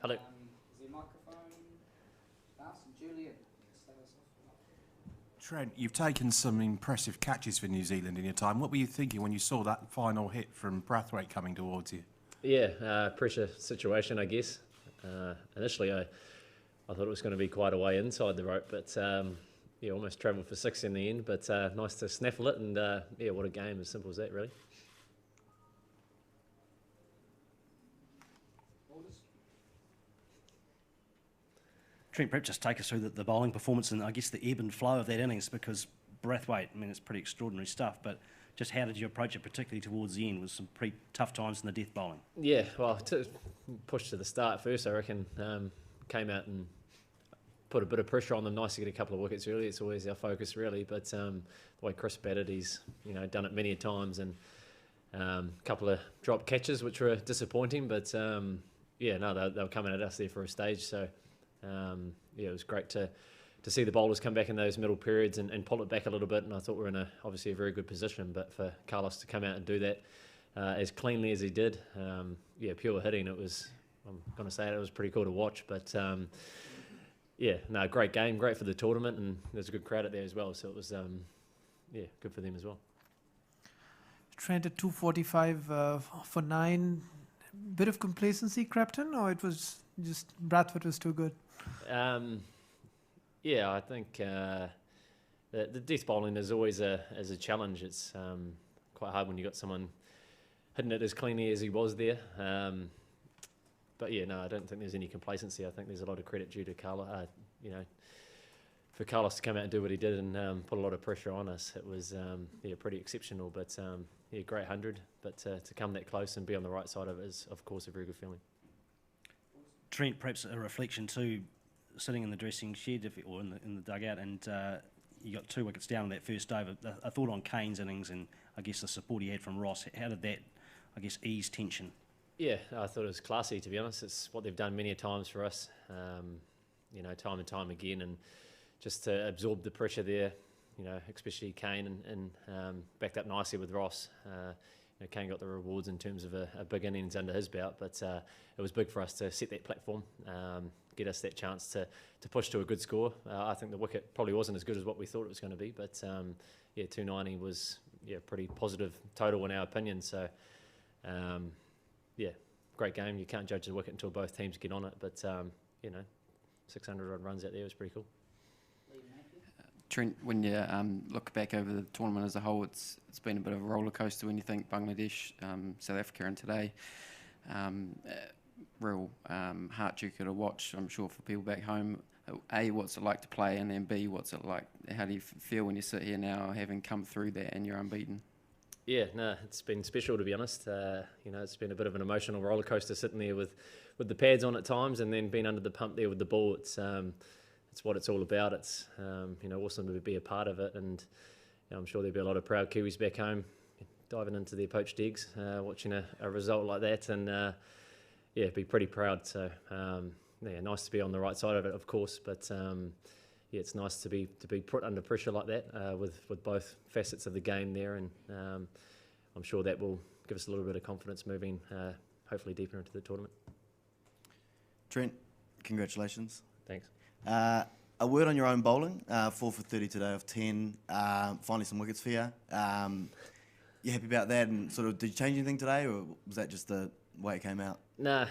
Hello. Is there a microphone? Us and Julian. Start us off. Trent, you've taken some impressive catches for New Zealand in your time. What were you thinking when you saw that final hit from Brathwaite coming towards you? Yeah, pressure situation, I guess. Initially, I thought it was going to be quite a way inside the rope, but almost travelled for 6 in the end. But nice to snaffle it, and what a game! As simple as that, really. Trent, perhaps just take us through the bowling performance and I guess the ebb and flow of that innings, because Brathwaite, I mean, it's pretty extraordinary stuff, but just how did you approach it, particularly towards the end, with some pretty tough times in the death bowling? Yeah, well, to push to the start first, I reckon, came out and put a bit of pressure on them. Nice to get a couple of wickets early. It's always our focus, really. But the way Chris batted, he's done it many times, and a couple of drop catches which were disappointing. But they were coming at us there for a stage. So it was great to see the bowlers come back in those middle periods and pull it back a little bit. And I thought we were in obviously a very good position. But for Carlos to come out and do that as cleanly as he did, pure hitting. It was. I'm going to say it was pretty cool to watch. But great game, great for the tournament, and there's a good crowd out there as well. So it was, good for them as well. Trent at 245 for 9. Bit of complacency crept in, or it was just Brathwaite was too good? I think the death bowling is always a challenge. It's quite hard when you got someone hitting it as cleanly as he was there. But I don't think there's any complacency. I think there's a lot of credit due to Carlos, for Carlos to come out and do what he did and put a lot of pressure on us. It was pretty exceptional. But great 100. But to come that close and be on the right side of it is, of course, a very good feeling. Trent, perhaps a reflection too, sitting in the dressing shed or in the dugout, and you got 2 wickets down in that first over. I thought on Kane's innings and I guess the support he had from Ross. How did that, I guess, ease tension? Yeah, I thought it was classy, to be honest. It's what they've done many a times for us, time and time again, and just to absorb the pressure there, especially Kane and backed up nicely with Ross. Kane got the rewards in terms of a big innings under his belt, but it was big for us to set that platform, get us that chance to push to a good score. I think the wicket probably wasn't as good as what we thought it was going to be, but 290 was pretty positive total in our opinion. So. Great game. You can't judge the wicket until both teams get on it, but 600 odd runs out there was pretty cool. Trent, when you look back over the tournament as a whole, it's been a bit of a roller coaster when you think Bangladesh, South Africa, and today. Real heart-jerker to watch, I'm sure, for people back home. A, what's it like to play, and then B, what's it like? How do you feel when you sit here now, having come through that and you're unbeaten? Yeah, it's been special, to be honest. It's been a bit of an emotional roller coaster sitting there with the pads on at times, and then being under the pump there with the ball. It's what it's all about. It's awesome to be a part of it, and I'm sure there'll be a lot of proud Kiwis back home diving into their poached eggs, watching a result like that, and be pretty proud. So nice to be on the right side of it, of course, but. It's nice to be put under pressure like that with both facets of the game there, and I'm sure that will give us a little bit of confidence moving hopefully deeper into the tournament. Trent, congratulations. Thanks. A word on your own bowling, 4 for 30 today off 10, finally some wickets for you. You happy about that, and sort of did you change anything today, or was that just the way it came out? Nah.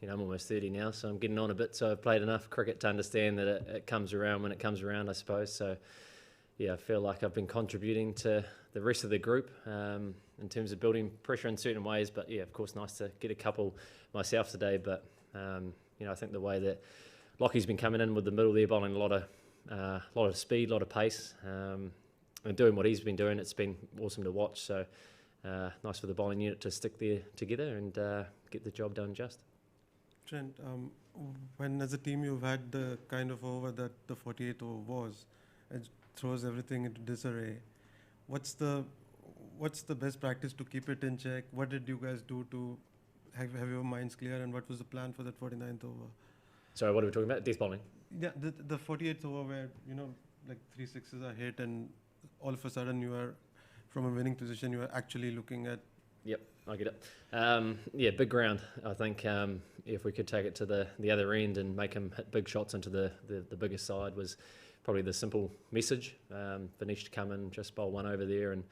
I'm almost 30 now, so I'm getting on a bit. So I've played enough cricket to understand that it comes around when it comes around, I suppose. So, I feel like I've been contributing to the rest of the group in terms of building pressure in certain ways. But, of course, nice to get a couple myself today. But, I think the way that Lockie's been coming in with the middle there, bowling a lot of speed, a lot of pace, and doing what he's been doing, it's been awesome to watch. So, nice for the bowling unit to stick there together and get the job done just. Trent, when as a team you've had the kind of over that the 48th over was, it throws everything into disarray. What's the best practice to keep it in check? What did you guys do to have your minds clear, and what was the plan for that 49th over? Sorry, what are we talking about? Death bowling? Yeah, the 48th over where, like 3 sixes are hit and all of a sudden you are, from a winning position, you are actually looking at Yep, I get it. Yeah, big ground. I think if we could take it to the other end and make him hit big shots into the bigger side was probably the simple message. Vinesh to come in, just bowl one over there, and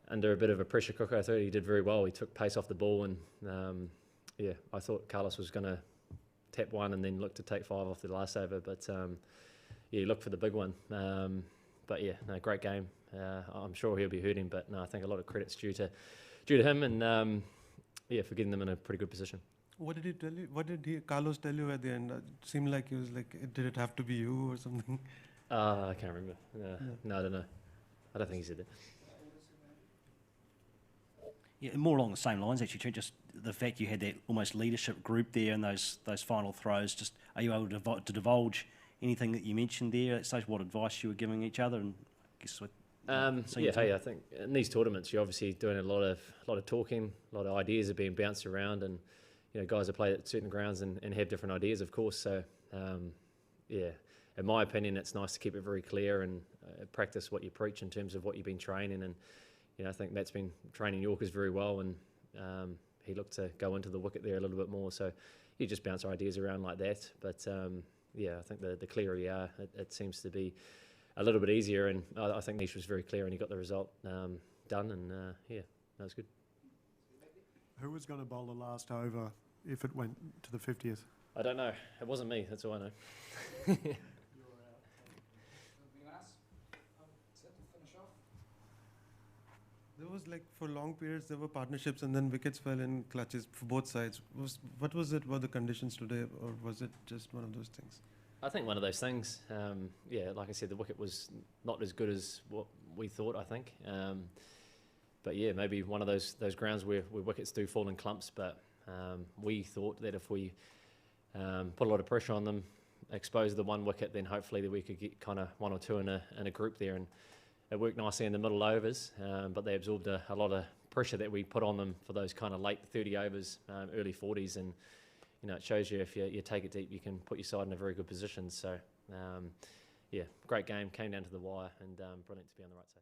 under a bit of a pressure cooker, I thought he did very well. He took pace off the ball, and yeah, I thought Carlos was going to tap one and then look to take 5 off the last over, but yeah, he looked for the big one. But yeah, no, great game. I'm sure he'll be hurting, but no, I think a lot of credit's due to him, and yeah, for getting them in a pretty good position. What did he tell you? What did Carlos tell you at the end? It seemed like he was like, did it have to be you or something? I can't remember. No, I don't know. I don't think he said that. Yeah, more along the same lines actually, Trent. Just the fact you had that almost leadership group there and those final throws. Just are you able to divulge anything that you mentioned there? It says what advice you were giving each other, and I guess what. Yeah, hey, I think in these tournaments you're obviously doing a lot of talking, a lot of ideas are being bounced around, and you know, guys that play at certain grounds and have different ideas, of course. So yeah, in my opinion, it's nice to keep it very clear and practice what you preach in terms of what you've been training. And you know, I think Matt's been training Yorkers very well, and he looked to go into the wicket there a little bit more. So you just bounce ideas around like that. But yeah, I think the clearer you are, it seems to be a little bit easier. And I think Nish was very clear, and he got the result done. And yeah, that was good. Who was going to bowl the last over if it went to the 50th? I don't know. It wasn't me. That's all I know. Anything else? Set to finish off. There was like for long periods there were partnerships and then wickets fell in clutches for both sides. What was it? Were the conditions today, or was it just one of those things? I think one of those things. Yeah, like I said, the wicket was not as good as what we thought, I think. But yeah, maybe one of those grounds where wickets do fall in clumps. But we thought that if we put a lot of pressure on them, expose the one wicket, then hopefully that we could get kind of 1 or 2 in a group there. And it worked nicely in the middle overs, but they absorbed a lot of pressure that we put on them for those kind of late 30 overs, early 40s. And you know, it shows you if you take it deep, you can put your side in a very good position. So yeah, great game, came down to the wire, and brilliant to be on the right side.